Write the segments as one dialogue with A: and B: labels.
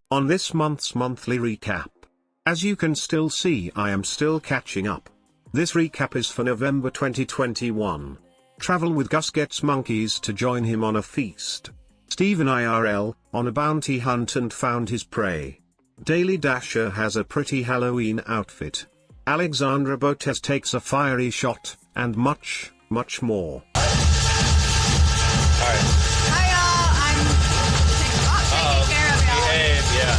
A: On this month's monthly recap, as you can still see, I am still catching up. This recap is for November 2021. Travel with Gus gets monkeys to join him on a feast. StephenIRL, on a bounty hunt and found his prey. dailydasher has a pretty Halloween outfit. andrehbuss takes a fiery shot, and much, much more.
B: Alright.
C: Hi y'all, I'm taking care of y'all.
B: Behave, yeah.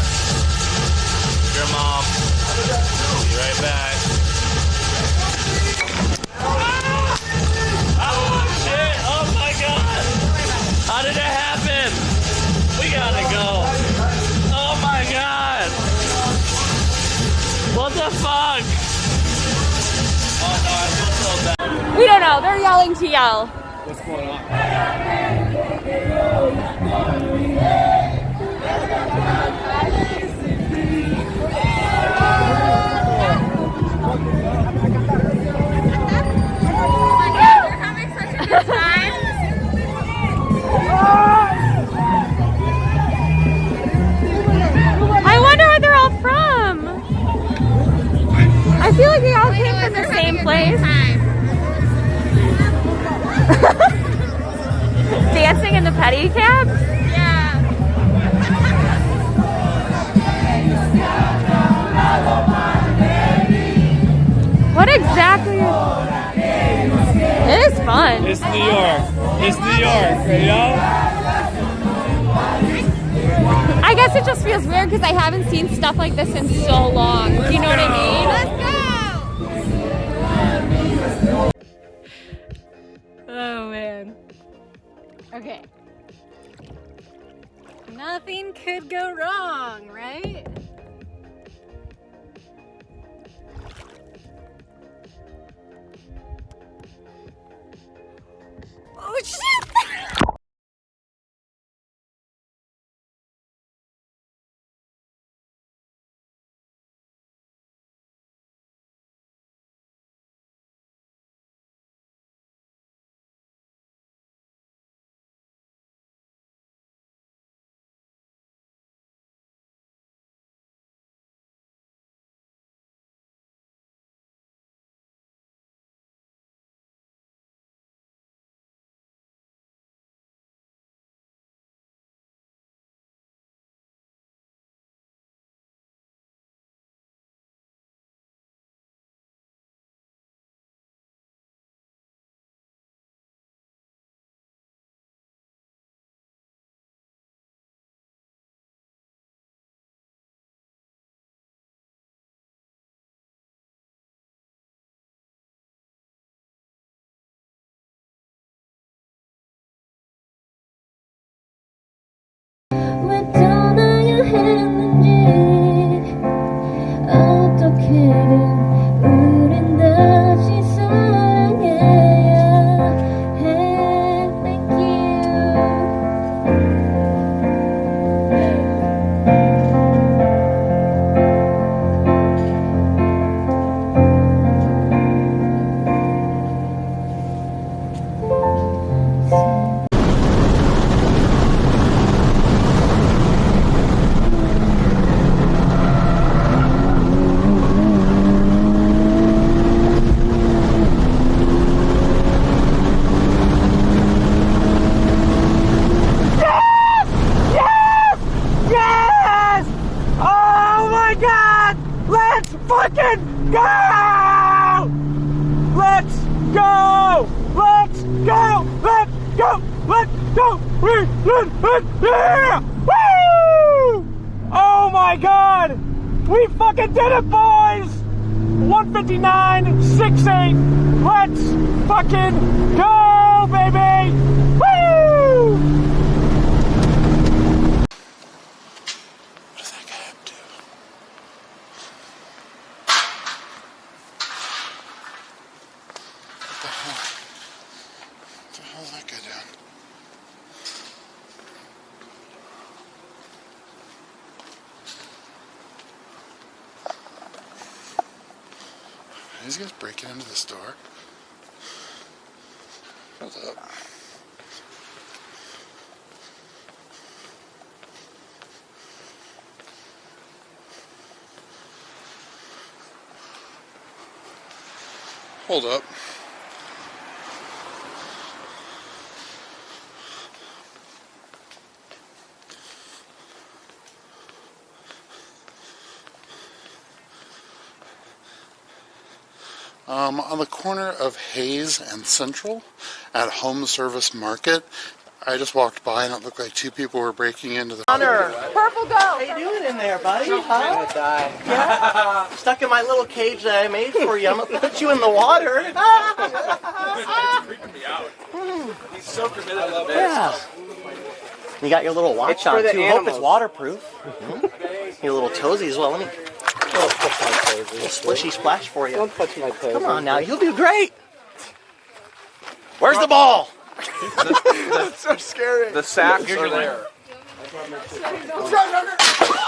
B: Your mom. Be right back. Oh shit! Oh my god! How did it happen? We gotta go. Oh my god! What the fuck? Oh no, I feel so bad.
D: We don't know. They're yelling to yell.
B: What's going on?
C: We're having such a good time.
D: I wonder where they're all from. I feel like they all came from the same place. Dancing in the pedicabs?
C: Yeah.
D: What exactly? It is fun.
B: It's New York. It's New York, you know?
D: I guess it just feels weird because I haven't seen stuff like this in so long. Do you know what I mean?
C: Let's go!
D: Oh man. Okay. Nothing could go wrong, right? Oh shit!
E: fucking go! Let's go! Let's go! Let's go! Let's go! Yeah! Woo! Oh my god! We fucking did it, boys! 159.68. Let's fucking go, baby! Woo!
F: These guys breaking into the store. What's up? Hold up. On the corner of Hayes and Central at Home Service Market, I just walked by and it looked like two people were breaking into the...
G: Hunter!
C: Purple go.
G: How you doing in there, buddy? Huh? I'm gonna die. Yeah? Stuck in my little cage that I made for you. I'm gonna put you in the water.
B: He's freaking me out. He's so committed to this.
G: Yeah. You got your little watch on too. Hope it's waterproof. Your little toesies as well. Let me... Little splishy splash for you.
E: Don't touch my toes.
G: Come on now, you'll do great. Where's the ball?
F: That's so scary.
B: The sacks are there.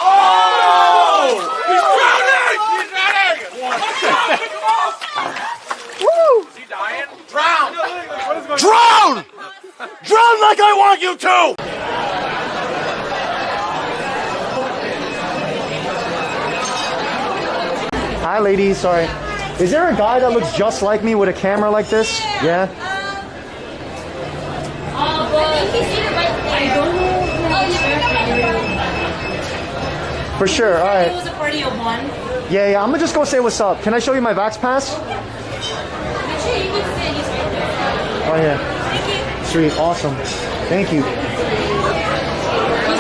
F: Oh!
B: He's drowning! He's drowning! Woo! Is he dying? Drown!
G: Drown! Drown like I want you to!
H: Hi ladies, sorry. Is there a guy that looks just like me with a camera like this? Yeah? For sure, alright.
C: It was a party of one.
H: Yeah, I'm gonna just go say what's up. Can I show you my Vax Pass?
C: Make sure you can sit. He's right there.
H: Oh yeah.
C: Thank you.
H: Sweet, awesome. Thank you.
C: He's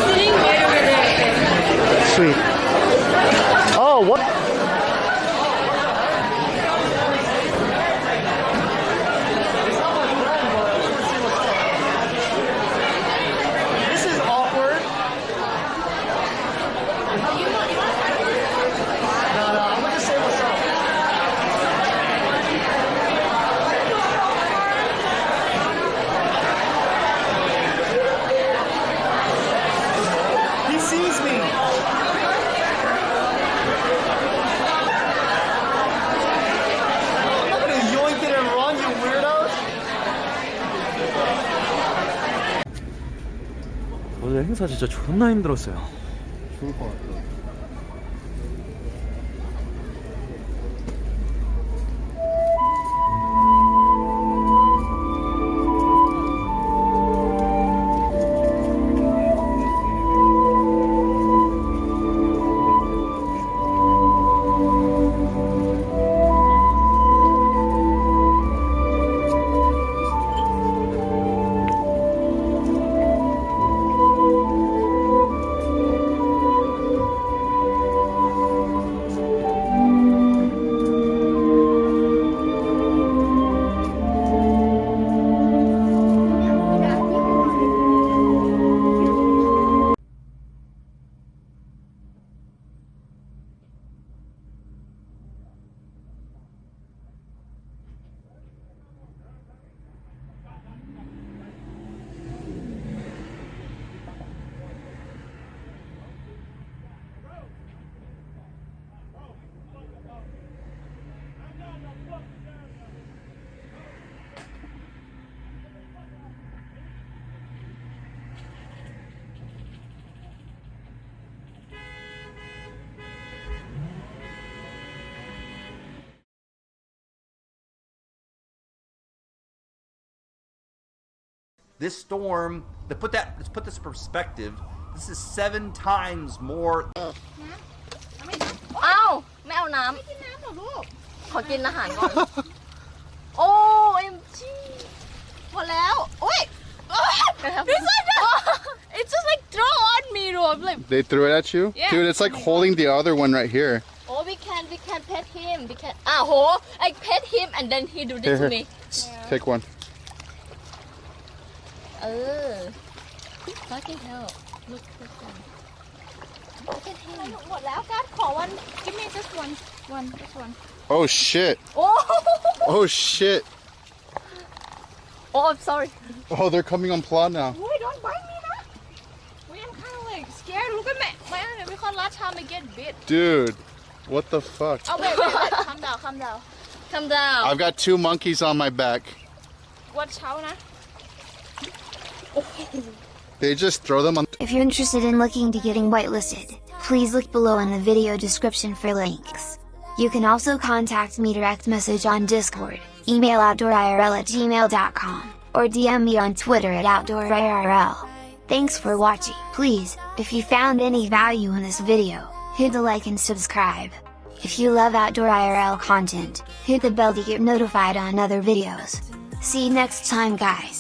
C: sitting right over there.
H: Sweet. Oh, what? This is awkward. No, I'm gonna just say what's up. He sees me. I'm gonna yoink it and run, you weirdos.
I: 어제 행사 진짜 존나 힘들었어요.
H: 좋을 것 같아.
J: This storm, let's put this in perspective. This is 7 times more.
D: อ้าวไม่เอาน้ำไม่กินน้ำหรอลูกขอกินอาหารก่อนโอ้เอ็มจีหมดแล้วโอ้ย It's just like throw on me like
F: They threw it at you?
D: Yeah.
F: Dude, it's like holding the other one right here.
D: oh we can pet him we can I pet him and then he do this to me
F: Take one.
D: fucking hell look at him look at him หมดแล้วการขอ one give me just one just one
F: Oh shit. Oh shit.
D: oh I'm sorry
F: Oh, they're coming on Plot now.
D: Boy, don't bite me now. I'm kind of like scared. Look at me. Because last time I get bit.
F: Dude, what the fuck?
D: Oh, wait. Calm down.
F: I've got 2 monkeys on my back.
D: Watch out, na.
F: They just throw them on.
K: If you're interested in looking to getting whitelisted, please look below in the video description for links. You can also contact me direct message on Discord. email outdoorirl@gmail.com, or DM me on Twitter at OutdoorIRL. Thanks for watching. Please, if you found any value in this video, hit the like and subscribe. If you love Outdoor IRL content, hit the bell to get notified on other videos. See you next time, guys.